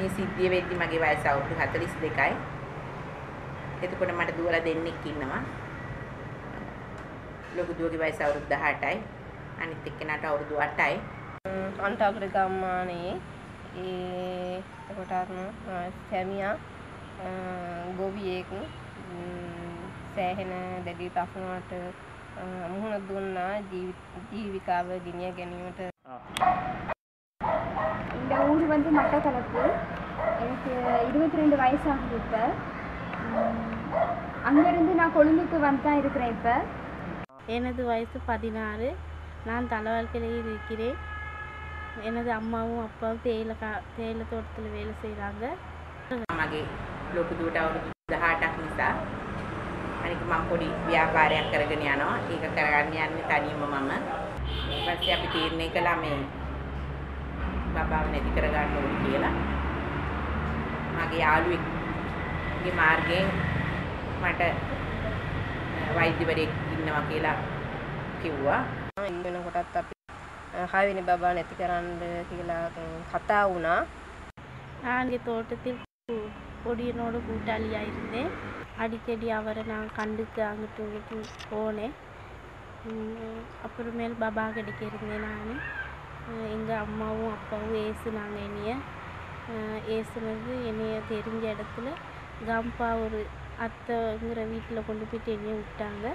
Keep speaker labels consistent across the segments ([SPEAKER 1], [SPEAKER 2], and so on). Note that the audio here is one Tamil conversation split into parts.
[SPEAKER 1] මේ සිද්ධිය වෙද්දි මගේ වයස අවුරුදු 42යි. එතකොට මට දුවලා දෙන්නෙක් ඉන්නවා. ලොකු දුවගේ වයස අවුරුදු 18යි. අනිත් එක්කෙනාට අවුරුදු 8යි.
[SPEAKER 2] අන්තග්‍ර ගම්මානේ එතකොට සැමියා ගොවියෙක් සෑහෙන දැඩි ප්‍රශ්නවලට මුහුණ දුන්නා ජීවිකාව ගෙනිය ගැනීමට.
[SPEAKER 3] இந்த ஊர் வந்து மட்டக்களப்பு. எனக்கு 22 வயசாகுது இப்போ. அங்கேருந்து நான் கொழும்புக்கு வந்து தான் இருக்கிறேன் இப்போ.
[SPEAKER 4] எனது வயசு 16. நான் தலவாழ்க்கையில் இருக்கிறேன். எனது அம்மாவும் அப்பாவும் தேயிலை தோட்டத்தில் வேலை செய்கிறாங்க.
[SPEAKER 1] මගේ ලොකු දුවට අවුරුදු 18ක් නිසා අනික මම පොඩි ව්‍යාපාරයක් කරගෙන යනවා. ඒක කරගන්න යන්නේ තනියම මම. ඊට පස්සේ අපි තීරණය කළා මේ බබාව නැති කරගන්න ඕනේ කියලා. මගේ යාළුවෙක්ගේ මාර්ගයෙන් මට වෛද්‍යවරයෙක් ඉන්නවා කියලා කිව්වා.
[SPEAKER 2] වෙනකොටත් අපි 6 වෙනි බබා නැති කරන්න කියලා කතා වුණා.
[SPEAKER 4] நான் தோட்டத்தில் பொடியனோட கூட்டாளியாக இருந்தேன். அடிக்கடி அவரை நான் கண்டுக்கு அங்கிட்டு இங்கிட்டு போனேன். அப்புறமேல் பாபா கிடைக்க இருந்தேன். நான் எங்கள் அம்மாவும் அப்பாவும் ஏசுனாங்க என்னைய. ஏசுனது என்னைய தெரிஞ்ச இடத்துல கம்பா ஒரு அத்தைங்கிற வீட்டில் கொண்டு போய்ட்டு என்னைய விட்டாங்க.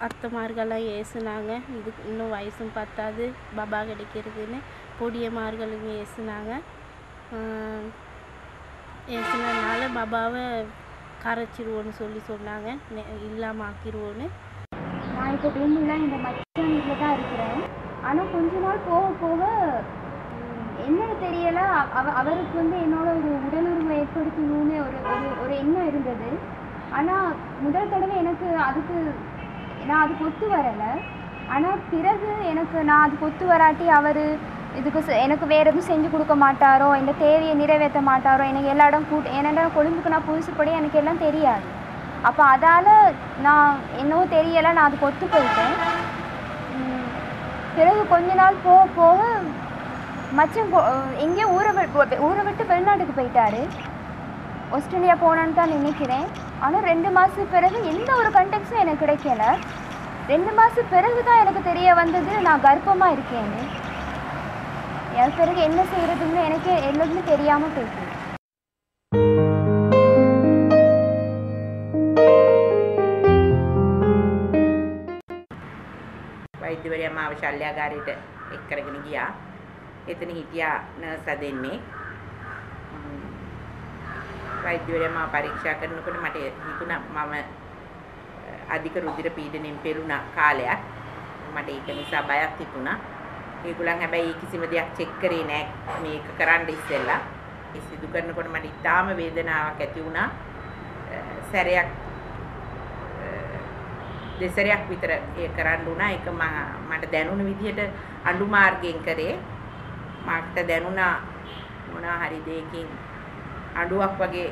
[SPEAKER 4] அத்தைமார்களெல்லாம் ஏசுனாங்க. இதுக்கு இன்னும் வயசும் பத்தாது பாபா கிடைக்கிறதுன்னு பொடியமார்களுங்க ஏசுனாங்க. ஏசுனதுனால பாபாவை கரைச்சிருவோன்னு சொன்னாங்க. இல்லாமல் ஆக்கிடுவோன்னு.
[SPEAKER 3] நான் இப்போ பெண்ணுலாம் இந்த மச்சான் வீட்டில் தான் இருக்கிறேன். ஆனால் கொஞ்ச நாள் போக போக என்னன்னு தெரியல, அவருக்கு வந்து என்னோட ஒரு உடலுறவை ஏற்படுத்தணும்னு ஒரு எண்ணம் இருந்தது. ஆனால் முதல் தடவை எனக்கு நான் அதுக்கு ஒத்து வரலை. ஆனால் பிறகு நான் அதுக்கு ஒத்து வராட்டி அவர் இதுக்கு எனக்கு வேறு எதுவும் செஞ்சு கொடுக்க மாட்டாரோ, இந்த தேவையை நிறைவேற்ற மாட்டாரோ, எனக்கு எல்லா இடம் ஏன்னா கொழும்புக்கு நான் புதுசுப்படி எனக்கு எல்லாம் தெரியாது. அப்போ அதால் நான் என்னவோ தெரியலை, நான் அதுக்கு ஒத்து போயிட்டேன். பிறகு கொஞ்ச நாள் போக போக மச்சம் எங்கேயோ ஊரை விட்டு வெளிநாட்டுக்கு போயிட்டாரு. ஆஸ்திரேலியா போனான்னு தான் நினைக்கிறேன். ஆனால் 2 மாதத்துக்கு பிறகு எந்த ஒரு கண்டெக்ட்ஸும் எனக்கு கிடைக்கல. 2 மாதத்துக்கு பிறகு தான் எனக்கு தெரிய வந்தது நான் கர்ப்பமாக இருக்கேன்னு. என் பிறகு என்ன செய்கிறதுன்னு எனக்கு எல்லாத்துமே தெரியாமல் போயிட்டு.
[SPEAKER 1] වෛද්‍යවරයා මාව ශල්‍යාගාරයට එක් කරගෙන ගියා. එතන හිටියා නර්ස් දෙන්නේ. වෛද්‍යවරයා මාව පරීක්ෂා කරනකොට මට හිතුණා මම අධික රුධිර පීඩනයෙන් පෙළුණා කාලයක්. මට ඒක නිසා බයක් හිතුණා. ඒගොල්ලන් හැබැයි කිසිම දෙයක් චෙක් කරේ නැහැ මේක කරන්න ඉස්සෙල්ලා. ඒ සිදු කරනකොට මට ඉතාම වේදනාවක් ඇති වුණා. සැරයක් දෙසරයක් විතර ඒ කරන්න උනා. ඒක මට දැනුණ විදිහට අඬු මාර්ගයෙන් කරේ. මට දැනුණා මොනවා හරි දෙයකින් අඬුවක් වගේ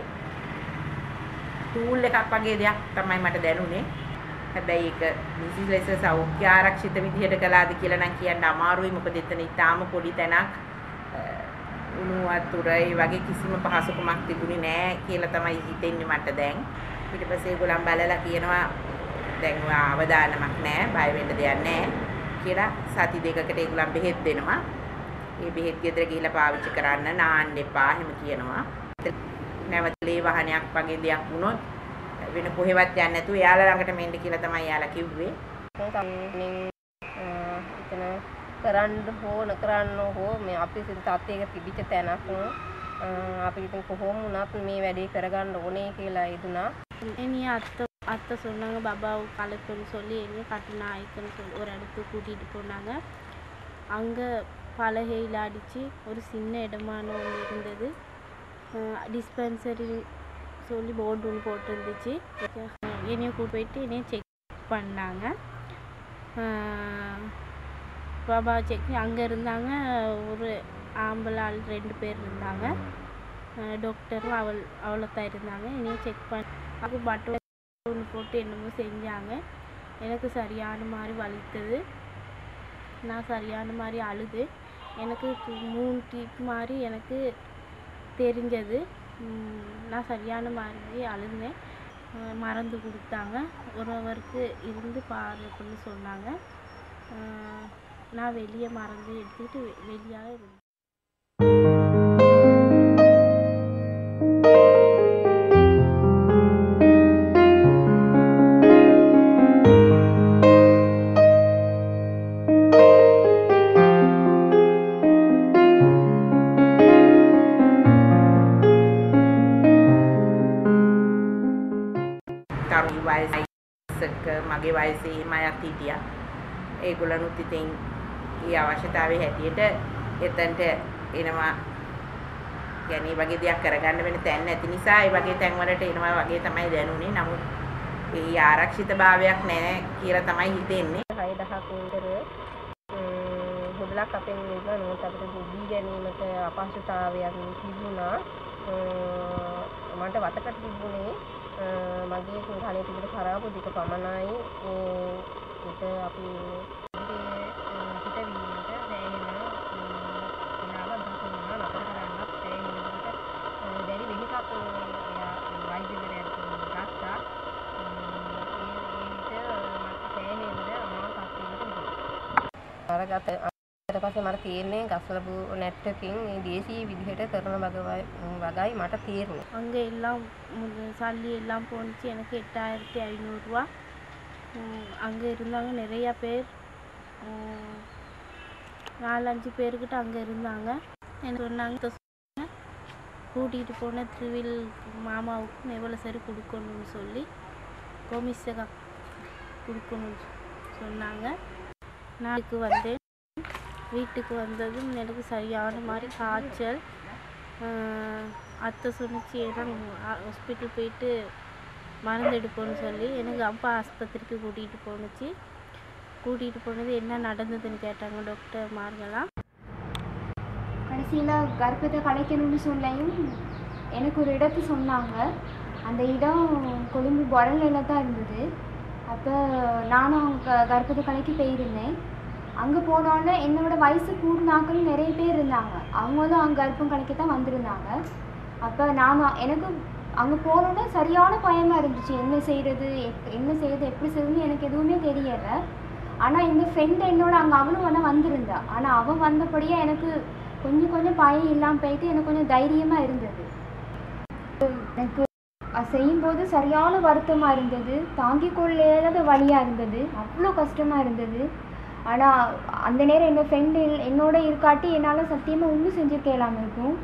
[SPEAKER 1] ටූල් එකක් වගේ දෙයක් තමයි මට දැනුනේ. හැබැයි ඒක නිසි ලෙස සෞඛ්‍ය ආරක්ෂිත විදිහට කළාද කියලා නම් කියන්න අමාරුයි. මොකද එතන ඉතාම පොඩි තැනක්, උණු වතුර ඒ වගේ කිසිම පහසුකමක් තිබුණේ නැහැ කියලා තමයි හිතෙන්නේ මට දැන්. ඊට පස්සේ ඒගොල්ලන් බලලා කියනවා දැන් අවදානමක් නැහැ, බය වෙන්න දෙයක් නැහැ කියලා සති දෙකකට ඒගොල්ලන් බෙහෙත් දෙනවා. ඒ බෙහෙත් ගෙදර ගිහිල්ලා පාවිච්චි කරන්න නාන්න එපා එහෙම කියනවා. නැවතලේ වහනයක් වගේ දෙයක් වුණොත් වෙන කොහෙවත් යන්නේ නැතුව එයාලා ළඟට මෙන්න කියලා තමයි එයාලා කිව්වේ.
[SPEAKER 2] එතන කරන්න හෝ මේ අපි තාත්තේක තිබිච්ච තැනක් අපි ඉතින් කොහොම වුණත් මේ වැඩේ කරගන්න ඕනේ කියලා ඉදුණා.
[SPEAKER 4] இனி அத்தை சொன்னாங்க பாபாவை கலப்பன்னு சொல்லி என்னையும் கட்டுநாயக்கன்னு சொல்லி ஒரு இடத்துக்கு கூட்டிகிட்டு போனாங்க. அங்கே பலகையில் அடித்து ஒரு சின்ன இடமான ஒன்று இருந்தது. டிஸ்பென்சரி சொல்லி போர்டு ஒன்று போட்டிருந்துச்சு. என்னையும் கூட்டு போயிட்டு என்னையும் செக் பண்ணாங்க. பாபா செக் அங்கே இருந்தாங்க. ஒரு ஆம்பளை ஆள் 2 பேர் இருந்தாங்க. டாக்டரும் அவளை தான் இருந்தாங்க. என்னையும் செக் பண்ணி அது பட்டு ஒன்று போட்டு என்னமோ செஞ்சாங்க. எனக்கு சரியான மாதிரி வலித்தது. நான் சரியான மாதிரி அழுது. எனக்கு 3 டீப் மாதிரி எனக்கு தெரிஞ்சது. நான் சரியான மாதிரி அழுந்தேன். மருந்து கொடுத்தாங்க. 1 ஹவருக்கு இருந்து பாரு அப்படின்னு சொன்னாங்க. நான் வெளியே மருந்து எடுத்துக்கிட்டு வெளியாக இருந்தேன்.
[SPEAKER 1] තරුණ වයසක මගේ වයසේ හිම අයත් හිටියා. ඒගොල්ලනුත් ඉතින් ඒ අවශ්‍යතාවය හැටියට එතනට එනවා. يعني වගේ දෙයක් කරගන්න වෙන තැන් නැති නිසා ඒ වගේ තැන් වලට එනවා වගේ තමයි දැනුනේ. නමුත් ඒ ආරක්ෂිතභාවයක් නැහැ කියලා තමයි හිතෙන්නේ.
[SPEAKER 2] 6-10ක් විතර හොදලක් අපෙන් ඉන්නවා. නමුත් අපිට දී ගැනීමට අපහසුතාවයක් තිබුණා. මට වතකට තිබුණේ මගේ කනේ තිබුණ කරාපු දෙක පමණයි. ඒක අපි පිටවීමට දැනෙන වෙලාවක් ගන්නවා. නතර කරන්නත් දැනෙනකොට දැඩි වෙහෙසක් වෛද්‍යවරයාට ගත්තා. ඊට පස්සේ මට තේරෙන්නේ ගස්ලබු නැට්ටකින් මේ දේශීය විදිහට කරන වගයි මට තේරුණා.
[SPEAKER 4] அங்கே எல்லாம் சல்லி எல்லாம் போணுச்சு. எனக்கு 8500 ரூபா. அங்கே இருந்தாங்க நிறையா பேர். 4-5 பேர்கிட்ட அங்கே இருந்தாங்க. எனக்கு சொன்னாங்க கூட்டிகிட்டு போன திருவில் மாமாவுக்கும் எவ்வளோ சரி கொடுக்கணும்னு சொல்லி கோமிசகா கொடுக்கணும்னு சொன்னாங்க. நாளைக்கு வந்தேன். வீட்டுக்கு வந்ததும் எனக்கு சரியான மாதிரி காய்ச்சல். அத்தை சொன்னிச்சு ஏன்னா ஹாஸ்பிட்டல் போயிட்டு மருந்து எடுப்போன்னு சொல்லி எனக்கு அப்பா ஆஸ்பத்திரிக்கு கூட்டிகிட்டு போணுச்சு. கூட்டிகிட்டு போனது என்ன நடந்ததுன்னு கேட்டாங்க டாக்டர் மார்களாம்.
[SPEAKER 3] கடைசியில் கர்ப்பத்தை கலைக்கணும்னு சொல்லியும் எனக்கு ஒரு இடத்து சொன்னாங்க. அந்த இடம் கொழும்பு பொரலில் தான் இருந்தது. அப்போ நானும் அவங்க கர்ப்பத்தை கலைக்கு போயிருந்தேன். அங்கே போனோடனே என்னோட வயசு கூடினாக்களும் நிறைய பேர் இருந்தாங்க. அவங்களும் அங்கே கர்ப்பம் கலைக்க தான் வந்திருந்தாங்க. அப்போ எனக்கு அங்கே போனோடனே சரியான பயமாக இருந்துச்சு. என்ன செய்கிறது எப்படி செய்யறதுன்னு எனக்கு எதுவுமே தெரியலை. ஆனால் இந்த ஃப்ரெண்டு என்னோட அங்கே அவளும் வந்திருந்தா. ஆனால் அவன் வந்தபடியே எனக்கு கொஞ்சம் பயம் இல்லாமல் போயிட்டு எனக்கு கொஞ்சம் தைரியமாக இருந்தது. எனக்கு செய்யும்போது சரியான வருத்தமாக இருந்தது. தாங்கிக் கொள்ளாத வழியாக இருந்தது. அவ்வளோ கஷ்டமாக இருந்தது. ஆனால் அந்த நேரம் என்னோடய ஃப்ரெண்டு என்னோட இருக்காட்டி என்னால் சத்தியமாக ஒன்றும் செஞ்சுருக்கலாமல் இருக்கும்.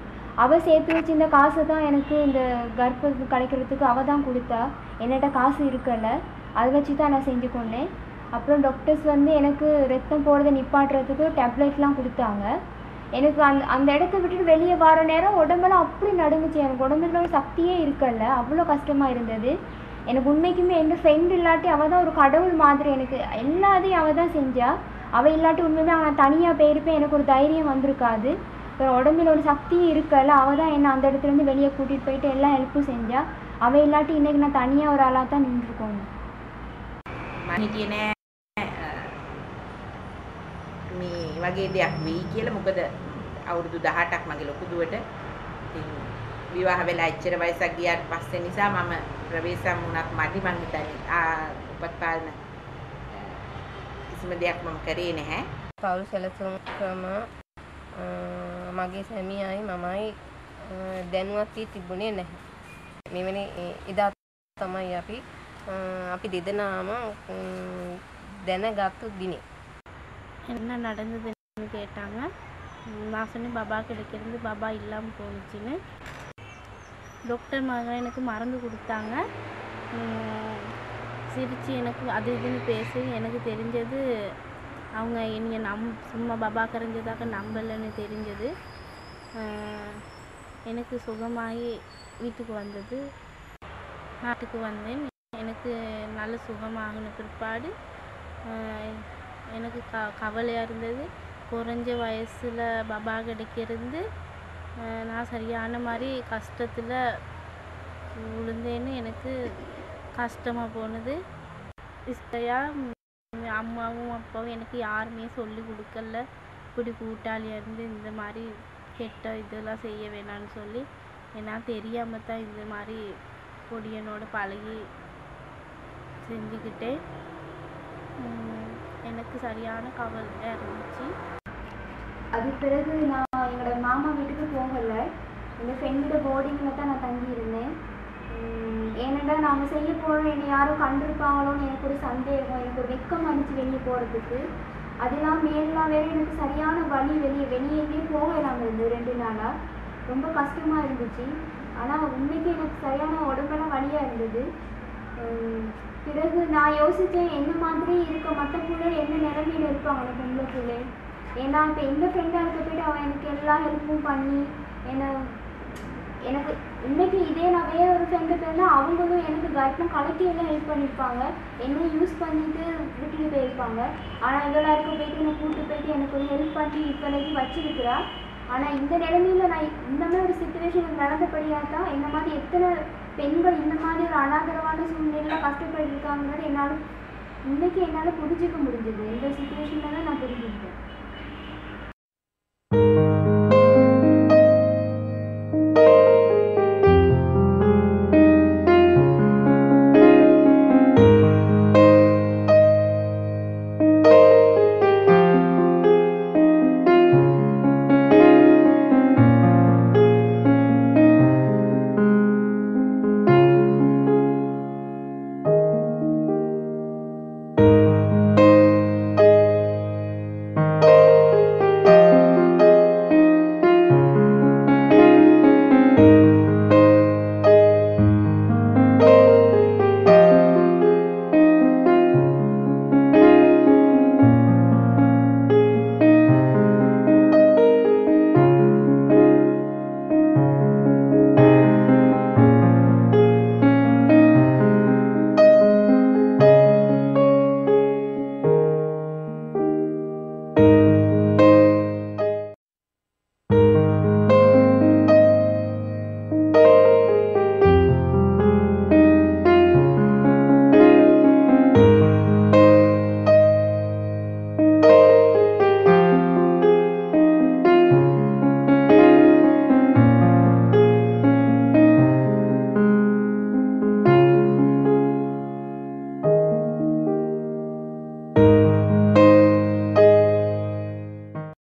[SPEAKER 3] அவள் சேர்த்து வச்சு இந்த காசை தான் எனக்கு இந்த கர்ப்பம் கிடைக்கிறதுக்கு அவள் தான் கொடுத்தா. என்கிட்ட காசு இருக்கலை. அதை வச்சு தான் நான் செஞ்சு கொண்டேன். அப்புறம் டாக்டர்ஸ் எனக்கு ரத்தம் போகிறத நிப்பாட்டுறதுக்கு டேப்லெட்லாம் கொடுத்தாங்க. எனக்கு அந்த இடத்த விட்டுட்டு வெளியே வர நேரம் உடம்பெல்லாம் அப்படி நடுங்குச்சு. எனக்கு உடம்புல சக்தியே இருக்கல. அவ்வளோ கஷ்டமாக இருந்தது. எனக்கு உண்மைக்குமே எங்கள் ஃப்ரெண்டு இல்லாட்டி அவள் தான் ஒரு கடவுள் மாதிரி. எனக்கு எல்லாத்தையும் அவள் தான் செஞ்சா. அவள் இல்லாட்டி உண்மையுமே அவன் தனியாக போயிருப்பேன். எனக்கு ஒரு தைரியம் வந்திருக்காது. அப்புறம் உடம்புல ஒரு சக்தியும் இருக்கல. அவள் தான் என்னை அந்த இடத்துலேருந்து வெளியே கூட்டிகிட்டு போயிட்டு எல்லா ஹெல்ப்பும் செஞ்சா. அவள் இல்லாட்டி இன்றைக்கி நான் தனியாக ஒரு ஆளாக தான் நின்றுருக்கோம்.
[SPEAKER 1] මේ වගේ දෙයක් වෙයි කියලා. මොකද අවුරුදු 18ක් මගේ ලොකු දුවට ඉතින් විවාහ වෙලා එච්චර වයසක් ගියාට පස්සේ නිසා මම ප්‍රවේශම් වුණත් මදි මං හිතන්නේ උපත් පාලන කිසිම දෙයක් මම කරේ නැහැ.
[SPEAKER 2] පවුල් සැලසුම් ක්‍රම මගේ සැමියායි මමයි දැනුවත් වී තිබුණේ නැහැ. මෙවැනි ඉදා තමයි අපි දෙදෙනාම දැනගත්තු දිනේ.
[SPEAKER 4] என்ன நடந்ததுன்னு கேட்டாங்க. நான் சொன்னேன் பாபா கிடைக்கிறது பாபா இல்லாமல் போணுச்சுன்னு. டாக்டர் மகன் எனக்கு மருந்து கொடுத்தாங்க. சிரித்து எனக்கு அது இதுன்னு பேசி எனக்கு தெரிஞ்சது அவங்க என்னை சும்மா பாபா கரைஞ்சதாக நம்பலைன்னு தெரிஞ்சது. எனக்கு சுகமாகி வீட்டுக்கு வந்தது. நாட்டுக்கு வந்தேன். எனக்கு நல்ல சுகமாகின பிற்பாடு எனக்கு கவலையாக இருந்தது. குறைஞ்ச வயசில் பாபா கிடைக்கிறது நான் சரியான மாதிரி கஷ்டத்தில் விழுந்தேன்னு எனக்கு கஷ்டமாக போனது. அம்மாவும் அப்பாவும் எனக்கு யாருமே சொல்லி கொடுக்கல. இப்படி கூட்டாளியாக இருந்து இந்த மாதிரி கெட்ட இதெல்லாம் செய்ய வேணான்னு சொல்லி ஏன்னா தெரியாமல் தான் இந்த மாதிரி பொடியனோட பழகி செஞ்சுக்கிட்டேன். எனக்கு சரியான கவலையாக இருந்துச்சு.
[SPEAKER 3] அது பிறகு நான் எங்களோட மாமா வீட்டுக்கு போகலை, எங்கள் ஃப்ரெண்டோட போர்டிங்கில் தான் நான் தங்கியிருந்தேன். ஏனெண்டா நாங்கள் செய்ய போகிறோம் என்னை யாரும் கண்டிருப்பாங்களோன்னு எனக்கு ஒரு சந்தேகம், எனக்கு ஒரு வெக்கம் அடிச்சு வெளியே போகிறதுக்கு. அதெல்லாம் மேலாம் வேறு எனக்கு சரியான வலி, வெளியே எங்கேயும் போக இல்லாமல் இருந்தது 2 நாளாக. ரொம்ப கஷ்டமாக இருந்துச்சு. ஆனால் உண்மைக்கு எனக்கு சரியான உடம்பெல்லாம் வலியாக இருந்தது. பிறகு நான் யோசித்தேன், என்ன மாதிரி இருக்க மற்ற பிள்ளைகள் என்ன நிலைமையில் இருப்பாங்க அந்த பொம்பளை பிள்ளை. ஏன்னா இப்போ எங்கள் ஃப்ரெண்டாக இருக்க போய்ட்டு அவன் எனக்கு எல்லா ஹெல்ப்பும் பண்ணி எனக்கு இன்னைக்கு இதே நான் வேறு ஒரு ஃப்ரெண்டு போயிருந்தா அவங்களும் எனக்கு கைட்லாம் கலட்டி எல்லாம் ஹெல்ப் பண்ணியிருப்பாங்க, என்ன யூஸ் பண்ணிட்டு விட்டுட்டு போயிருப்பாங்க. ஆனால் இவளாக இருக்க போய்ட்டு என்னை கூப்பிட்டு போயிட்டு எனக்கு ஒரு ஹெல்ப் பண்ணி இப்போதைக்கு வச்சிருக்கிறா. ஆனால் இந்த நிலைமையில் நான் இந்த மாதிரி ஒரு சுச்சுவேஷன் நடந்தபடியாக தான் இந்த மாதிரி எத்தனை பெண்கள் இந்த மாதிரி ஒரு அனாதரவான சூழ்நிலையில் கஷ்டப்பட்டு இருக்காங்கிறது என்னால் புரிஞ்சிக்க முடிஞ்சது. இந்த சுச்சுவேஷனில் தான் நான் புரிஞ்சுக்கிட்டேன்.